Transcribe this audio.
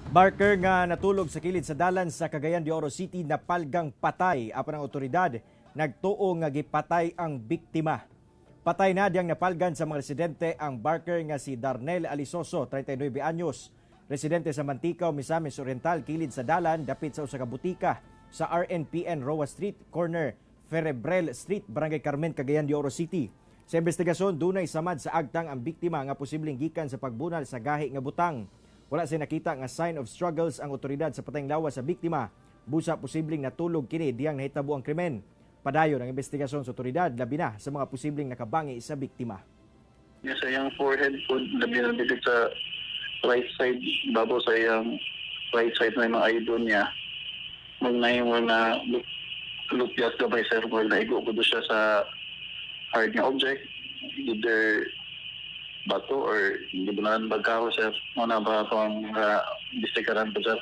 Barker nga natulog sa kilid sa dalan sa Cagayan de Oro City na palgang patay. Apan ang otoridad nagtuo nga gipatay ang biktima. Patay na diyang napalgan sa mga residente ang Barker nga si Darnel Alisoso, 39 anyos. Residente sa Manticaw, Misamis Oriental, kilid sa dalan dapit sa usa ka butika sa RNPN Roa Street, corner Ferebrel Street, Barangay Carmen, Cagayan de Oro City. Sa investigasyon, dunay samad sa agtang ang biktima nga posibleng gikan sa pagbunal sa gahi nga butang. Wala siya nakita nga sign of struggles ang otoridad sa patayng lawas sa biktima. Busa posibleng natulog kini diyang nahitabo ang krimen. Padayon ang investigasyon sa otoridad labi na sa mga posibleng nakabangi sa biktima. Yes, sa iyang forehead po, labi na dito sa right side, babo sa iyang right side na yung mga idol niya. Magnayon na lupyat ka by circle na igo ko siya sa hard nga object, either bato or hindi ba naman bagkaho, sir. Muna ba itong distikaran po, sir?